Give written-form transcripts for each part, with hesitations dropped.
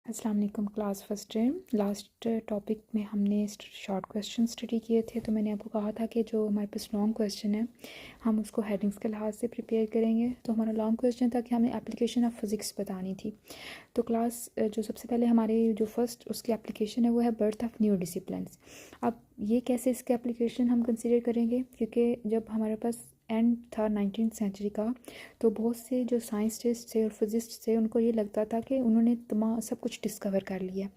अस्सलाम वालेकुम class first day. Last topic में हमने शॉर्ट क्वेश्चन स्टडी किए थे, तो मैंने आपको कहा था कि जो हमारे पास लॉन्ग क्वेश्चन है हम उसको हेडिंग्स के लिहाज से प्रिपेयर करेंगे। तो हमारा लॉन्ग क्वेश्चन था कि हमें एप्लीकेशन ऑफ फिज़िक्स बतानी थी। तो क्लास जो सबसे पहले हमारे जो फर्स्ट उसकी एप्लीकेशन है वो है बर्थ ऑफ न्यू डिसिप्लिन्स। अब ये कैसे इसके एप्लीकेशन हम कंसिडर करेंगे, क्योंकि जब हमारे पास एंड था 19th सेंचुरी का, तो बहुत से जो साइंटिस्ट थे और फिजिस्ट थे उनको ये लगता था कि उन्होंने तमाम सब कुछ डिस्कवर कर लिया।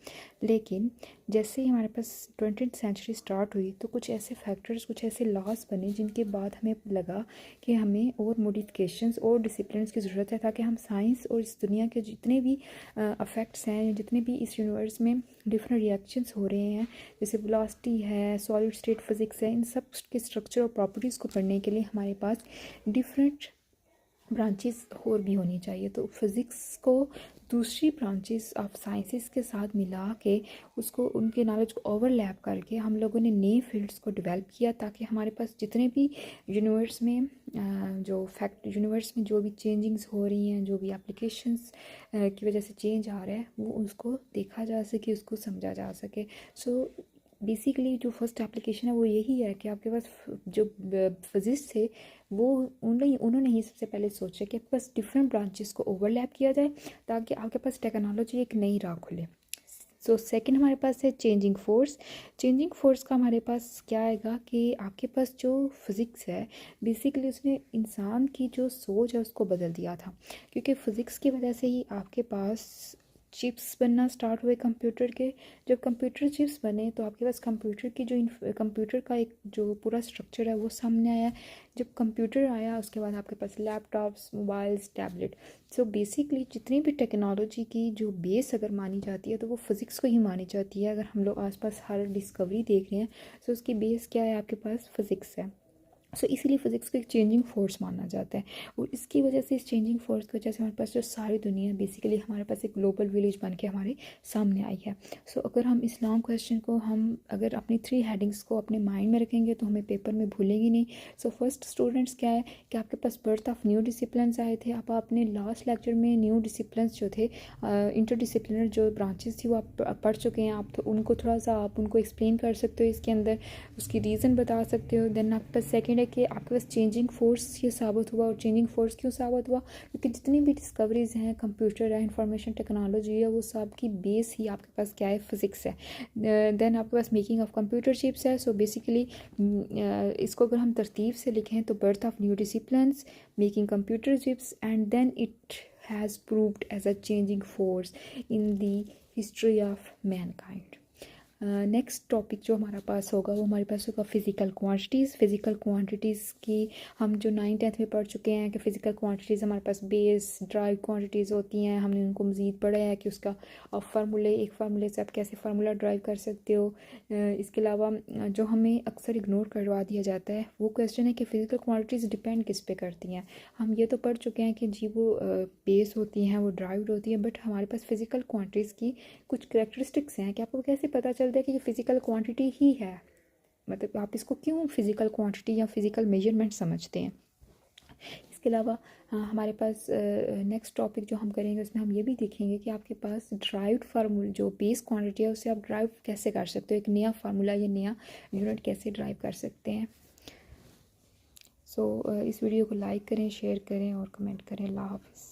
लेकिन जैसे ही हमारे पास 20th सेंचुरी स्टार्ट हुई तो कुछ ऐसे फैक्टर्स, कुछ ऐसे लॉज बने जिनके बाद हमें लगा कि हमें और मॉडिफिकेशंस और डिसिप्लिन्स की ज़रूरत है, ताकि हम साइंस और इस दुनिया के जितने भी अफेक्ट्स हैं, जितने भी इस यूनिवर्स में डिफरेंट रिएक्शंस हो रहे हैं, जैसे वेलोसिटी है, सॉलिड स्टेट फिज़िक्स है, इन सब के स्ट्रक्चर और प्रॉपर्टीज़ को पढ़ने के लिए हमारे पास डिफरेंट ब्रांचेस और भी होनी चाहिए। तो फिज़िक्स को दूसरी ब्रांचेस ऑफ साइंसेस के साथ मिला के उसको, उनके नॉलेज को ओवरलैप करके हम लोगों ने नए फील्ड्स को डेवलप किया, ताकि हमारे पास जितने भी यूनिवर्स में यूनिवर्स में जो भी चेंजिंग्स हो रही हैं, जो भी एप्लीकेशंस की वजह से चेंज आ रहा है, वो उसको देखा जा सके, उसको समझा जा सके। सो बेसिकली जो फर्स्ट एप्लीकेशन है वो यही है कि आपके पास जो फिजिक्स थे वो उन्होंने ही सबसे पहले सोचा कि आपके पास डिफरेंट ब्रांचेस को ओवरलैप किया जाए, ताकि आपके पास टेक्नोलॉजी एक नई राह खुले। सो सेकंड हमारे पास है चेंजिंग फोर्स। चेंजिंग फोर्स का हमारे पास क्या आएगा कि आपके पास जो फिज़िक्स है बेसिकली उसने इंसान की जो सोच है उसको बदल दिया था, क्योंकि फ़िज़िक्स की वजह से ही आपके पास चिप्स बनना स्टार्ट हुए कंप्यूटर के। जब कंप्यूटर चिप्स बने तो आपके पास कंप्यूटर की जो कंप्यूटर का एक जो पूरा स्ट्रक्चर है वो सामने आया। जब कंप्यूटर आया उसके बाद आपके पास laptops, mobiles, tablet. So basically जितनी भी टेक्नोलॉजी की जो बेस अगर मानी जाती है तो वो फिज़िक्स को ही मानी जाती है। अगर हम लोग आसपास हर डिस्कवरी देख रहे हैं तो उसकी बेस क्या है, आपके पास फिज़िक्स है। सो इसीलिए फ़िज़िक्स को एक चेंजिंग फोर्स माना जाता है, और इसकी वजह से, इस चेंजिंग फोर्स की वजह से हमारे पास जो सारी दुनिया बेसिकली हमारे पास एक ग्लोबल विलेज बन के हमारे सामने आई है। सो अगर हम इस लॉन्ग क्वेश्चन को हम अगर अपनी 3 हेडिंग्स को अपने माइंड में रखेंगे तो हमें पेपर में भूलेंगे नहीं। सो फर्स्ट स्टूडेंट्स क्या है कि आपके पास बर्थ ऑफ न्यू डिसिप्लिन्स आए थे। आप अपने लास्ट लेक्चर में न्यू डिसिप्लिन्स जो थे, इंटरडिसिप्लिनर जो ब्रांचेस थी वो आप पढ़ चुके हैं। आप तो उनको थोड़ा सा आप उनको एक्सप्लेन कर सकते हो, इसके अंदर उसकी रीज़न बता सकते हो। देन आपके पास सेकेंड है कि आपके पास चेंजिंग फोर्स ये साबित हुआ, और चेंजिंग फोर्स क्यों साबित हुआ, क्योंकि जितनी भी डिस्कवरीज हैं, कंप्यूटर है, इंफॉर्मेशन टेक्नोलॉजी है, वो सब की बेस ही आपके पास क्या है, फिज़िक्स है। देन आपके पास मेकिंग ऑफ कंप्यूटर चिप्स है। सो बेसिकली इसको अगर हम तरतीब से लिखें तो birth of new disciplines, making computer chips, and then it has proved as a changing force in the history of mankind. Next topic जो हमारा पास होगा वो हमारे पास होगा फ़िज़िकल क्वांटिटीज़। फ़िज़िकल क्वांटिटीज़ की हम जो 9th-10th में पढ़ चुके हैं कि फ़िज़िकल क्वांटिटीज़ हमारे पास बेस ड्राइव क्वांटिटीज़ होती हैं। हमने उनको मज़ीद पढ़ा है कि उसका एक फार्मूले से आप कैसे फार्मूला ड्राइव कर सकते हो। इसके अलावा जो हमें अक्सर इग्नोर करवा दिया जाता है वो क्वेश्चन है कि फ़िज़िकल क्वांटिटीज़ डिपेंड किस पे करती हैं। हम ये तो पढ़ चुके हैं कि जी वो बेस होती हैं, वो ड्राइव्ड होती है, बट हमारे पास फ़िज़िकल क्वांटिटीज़ की कुछ करैक्टरिस्टिक्स हैं कि आपको कैसे पता चलता है कि ये फ़िज़िकल क्वांटिटी ही है, मतलब आप इसको क्यों फ़िज़िकल क्वांटिटी या फ़िज़िकल मेजरमेंट समझते हैं। इसके अलावा हमारे पास नेक्स्ट टॉपिक जो हम करेंगे उसमें हम ये भी देखेंगे कि आपके पास ड्राइव्ड फार्मूला जो बेस क्वांटिटी है उससे आप ड्राइव कैसे कर सकते हो, एक नया फार्मूला या नया यूनिट कैसे ड्राइव कर सकते हैं। सो इस वीडियो को लाइक करें, शेयर करें और कमेंट करें। अल्लाह हाफ़िज़।